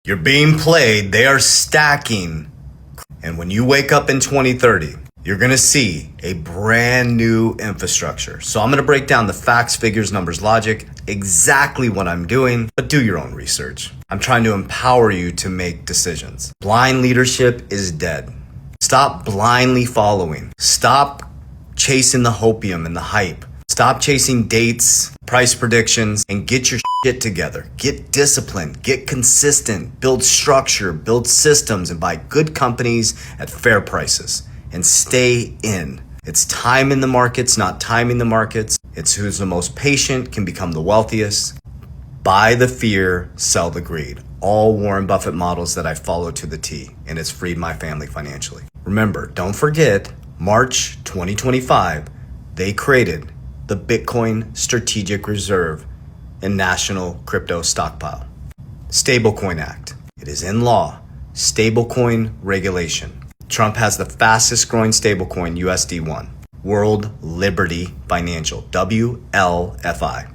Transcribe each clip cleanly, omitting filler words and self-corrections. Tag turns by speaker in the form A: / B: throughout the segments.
A: You're being played. They are stacking. And when you wake up in 2030, you're going to see a brand new infrastructure. So I'm going to break down the facts, figures, numbers, logic, exactly what I'm doing, but do your own research. I'm trying to empower you to make decisions. Blind leadership is dead. Stop blindly following. Stop chasing the hopium and the hype. Stop chasing dates, price predictions, and get your shit together. Get disciplined, get consistent, build structure, build systems, and buy good companies at fair prices. And stay in. It's time in the markets, not timing the markets. It's who's the most patient can become the wealthiest. Buy the fear, sell the greed. All Warren Buffett models that I follow to the T, and it's freed my family financially. Remember, don't forget, March 2025, they created the Bitcoin Strategic Reserve and National Crypto Stockpile. Stablecoin Act. It is in law. Stablecoin regulation. Trump has the fastest growing stablecoin, USD1. World Liberty Financial, WLFI.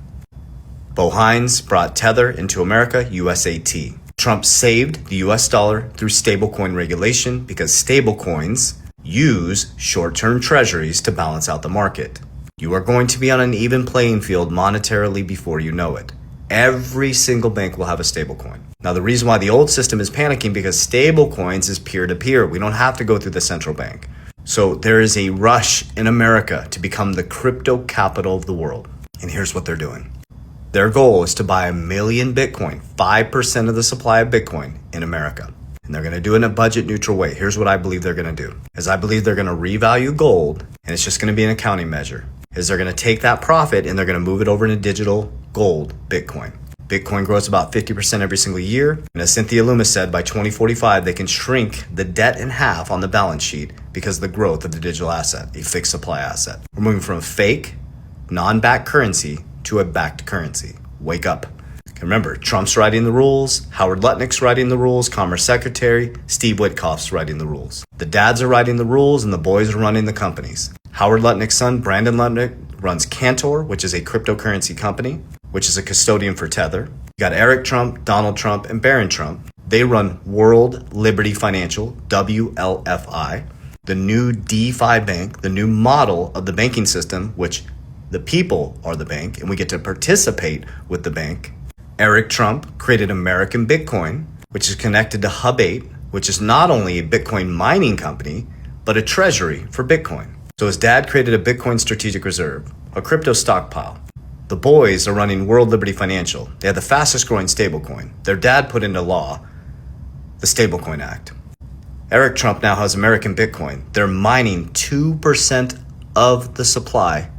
A: Bo Hines brought Tether into America, USAT. Trump saved the US dollar through stablecoin regulation because stablecoins use short-term treasuries to balance out the market. You are going to be on an even playing field monetarily before you know it. Every single bank will have a stablecoin. Now, the reason why the old system is panicking because stablecoins is peer-to-peer. We don't have to go through the central bank. So there is a rush in America to become the crypto capital of the world. And here's what they're doing. Their goal is to buy 1 million Bitcoin, 5% of the supply of Bitcoin in America. And they're going to do it in a budget neutral way. Here's what I believe they're going to do. Is I believe they're going to revalue gold, and it's just going to be an accounting measure. Is they're going to take that profit and they're going to move it over into digital gold, Bitcoin. Bitcoin grows about 50% every single year. And as Cynthia Loomis said, by 2045, they can shrink the debt in half on the balance sheet because of the growth of the digital asset, a fixed supply asset. We're moving from a fake, non-backed currency to a backed currency. Wake up. Remember, Trump's writing the rules, Howard Lutnick's writing the rules, Commerce Secretary, Steve Witkoff's writing the rules. The dads are writing the rules and the boys are running the companies. Howard Lutnick's son, Brandon Lutnick, runs Cantor, which is a cryptocurrency company, which is a custodian for Tether. You got Eric Trump, Donald Trump, and Barron Trump. They run World Liberty Financial, WLFI, the new DeFi bank, the new model of the banking system, which the people are the bank, and we get to participate with the bank. Eric Trump created American Bitcoin, which is connected to Hub 8, which is not only a Bitcoin mining company, but a treasury for Bitcoin. So his dad created a Bitcoin strategic reserve, a crypto stockpile. The boys are running World Liberty Financial. They have the fastest growing stablecoin. Their dad put into law the Stablecoin Act. Eric Trump now has American Bitcoin. They're mining 2% of the supply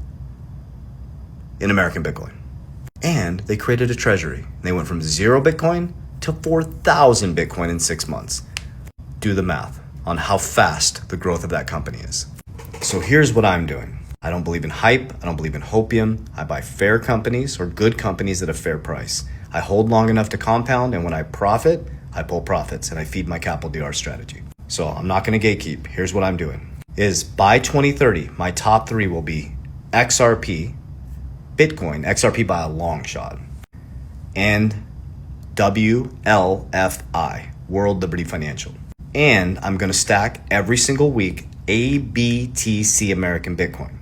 A: in American Bitcoin. And they created a treasury. They went from 0 Bitcoin to 4,000 Bitcoin in 6 months. Do the math on how fast the growth of that company is. So here's what I'm doing. I don't believe in hype. I don't believe in hopium. I buy fair companies or good companies at a fair price. I hold long enough to compound, and when I profit, I pull profits, and I feed my capital DR strategy. So I'm not going to gatekeep. Here's what I'm doing. Is by 2030, my top 3 will be XRP, Bitcoin, XRP by a long shot, and WLFI, World Liberty Financial. And I'm going to stack every single week ABTC American Bitcoin.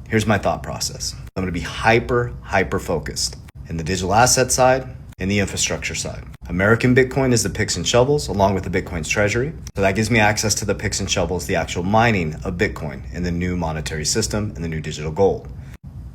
A: Here's my thought process. I'm going to be hyper focused in the digital asset side and the infrastructure side. American Bitcoin is the picks and shovels along with the Bitcoin's treasury. So that gives me access to the picks and shovels, the actual mining of Bitcoin in the new monetary system and the new digital gold.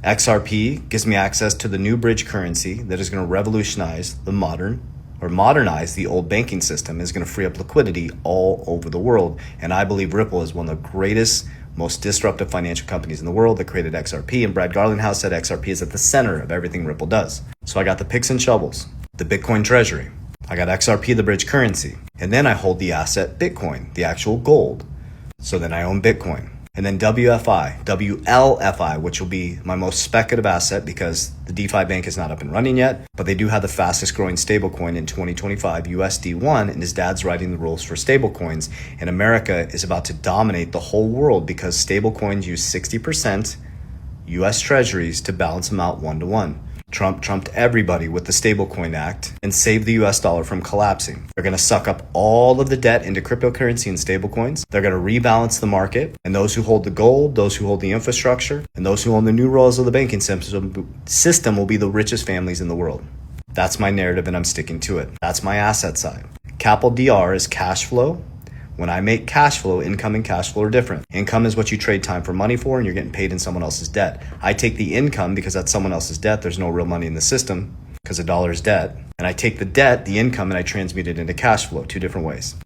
A: XRP gives me access to the new bridge currency that is going to revolutionize the modernize the old banking system, is going to free up liquidity all over the world. And I believe Ripple is one of the greatest, most disruptive financial companies in the world that created XRP. And Brad Garlinghouse said XRP is at the center of everything Ripple does. So I got the picks and shovels, the Bitcoin treasury. I got XRP, the bridge currency. And then I hold the asset Bitcoin, the actual gold. So then I own Bitcoin. And then WLFI, which will be my most speculative asset because the DeFi bank is not up and running yet, but they do have the fastest growing stablecoin in 2025, USD1, and his dad's writing the rules for stablecoins. And America is about to dominate the whole world because stablecoins use 60% US treasuries to balance them out 1-to-1. Trump trumped everybody with the Stablecoin Act and saved the US dollar from collapsing. They're going to suck up all of the debt into cryptocurrency and stablecoins. They're going to rebalance the market. And those who hold the gold, those who hold the infrastructure, and those who own the new royals of the banking system will be the richest families in the world. That's my narrative and I'm sticking to it. That's my asset side. Capital DR is cash flow. When I make cash flow, income and cash flow are different. Income is what you trade time for money for, and you're getting paid in someone else's debt. I take the income because that's someone else's debt. There's no real money in the system because a dollar is debt. And I take the debt, the income, and I transmute it into cash flow. Two different ways.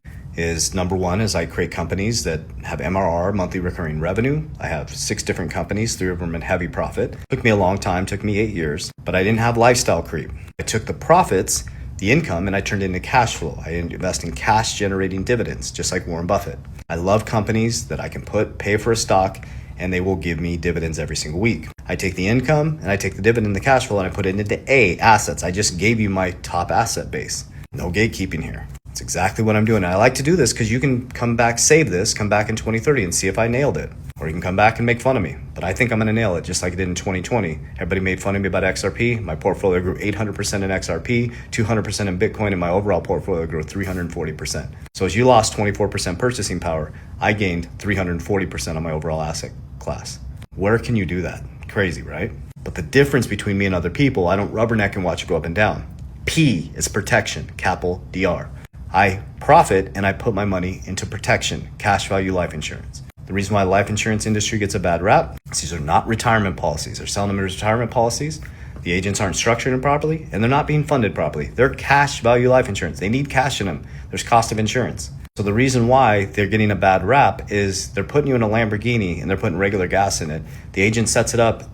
A: Number one is I create companies that have MRR, monthly recurring revenue. I have 6 different companies, 3 of them in heavy profit. Took me a long time, took me 8 years, but I didn't have lifestyle creep. I took the profits, the income, and I turned it into cash flow. I invest in cash generating dividends, just like Warren Buffett. I love companies that I can pay for a stock and they will give me dividends every single week. I take the income and I take the dividend, the cash flow, and I put it into assets. I just gave you my top asset base. No gatekeeping here. It's exactly what I'm doing. And I like to do this because you can come back, save this, come back in 2030 and see if I nailed it. Or you can come back and make fun of me. But I think I'm going to nail it just like I did in 2020. Everybody made fun of me about XRP. My portfolio grew 800% in XRP, 200% in Bitcoin, and my overall portfolio grew 340%. So as you lost 24% purchasing power, I gained 340% on my overall asset class. Where can you do that? Crazy, right? But the difference between me and other people, I don't rubberneck and watch it go up and down. P is protection, capital DR. I profit and I put my money into protection, cash value life insurance. The reason why the life insurance industry gets a bad rap is these are not retirement policies. They're selling them as retirement policies. The agents aren't structured them properly and they're not being funded properly. They're cash value life insurance. They need cash in them. There's cost of insurance. So the reason why they're getting a bad rap is they're putting you in a Lamborghini and they're putting regular gas in it. The agent sets it up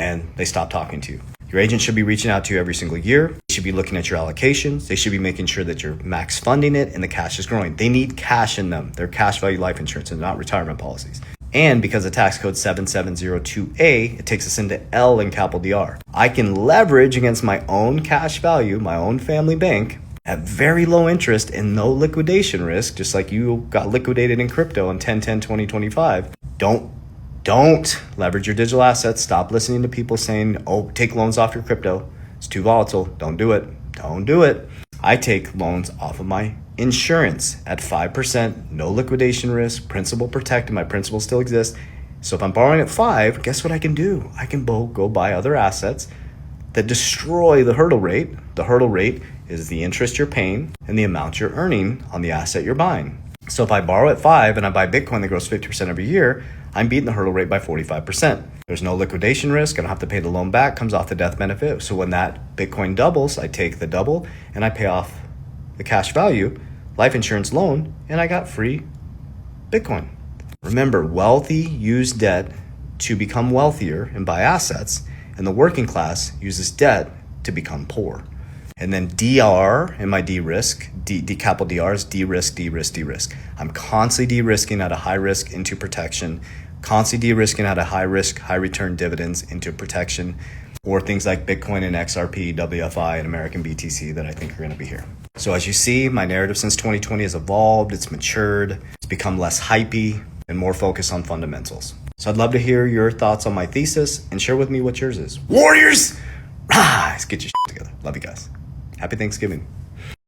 A: and they stop talking to you. Your agent should be reaching out to you every single year. They should be looking at your allocations. They should be making sure that you're max funding it and the cash is growing. They need cash in them. They're cash value life insurance and not retirement policies. And because of tax code 7702A, it takes us into L in capital DR. I can leverage against my own cash value, my own family bank, at very low interest and no liquidation risk, just like you got liquidated in crypto in 10/10/2025. Don't leverage your digital assets. Stop listening to people saying, oh, take loans off your crypto. It's too volatile. Don't do it. Don't do it. I take loans off of my insurance at 5%, no liquidation risk, principal protected. My principal still exists. So if I'm borrowing at 5, guess what I can do? I can go buy other assets that destroy the hurdle rate. The hurdle rate is the interest you're paying and the amount you're earning on the asset you're buying. So if I borrow at 5 and I buy Bitcoin that grows 50% every year, I'm beating the hurdle rate by 45%. There's no liquidation risk. I don't have to pay the loan back. Comes off the death benefit. So when that Bitcoin doubles, I take the double and I pay off the cash value, life insurance loan, and I got free Bitcoin. Remember, wealthy use debt to become wealthier and buy assets, and the working class uses debt to become poor. And then DR in my de-risk, capital DR is de-risk. I'm constantly de-risking out of high risk into protection, constantly de-risking out of high risk, high return dividends into protection, or things like Bitcoin and XRP, WFI, and American BTC that I think are going to be here. So as you see, my narrative since 2020 has evolved, it's matured, it's become less hypey and more focused on fundamentals. So I'd love to hear your thoughts on my thesis and share with me what yours is. Warriors, rise, get your shit together. Love you guys. Happy Thanksgiving.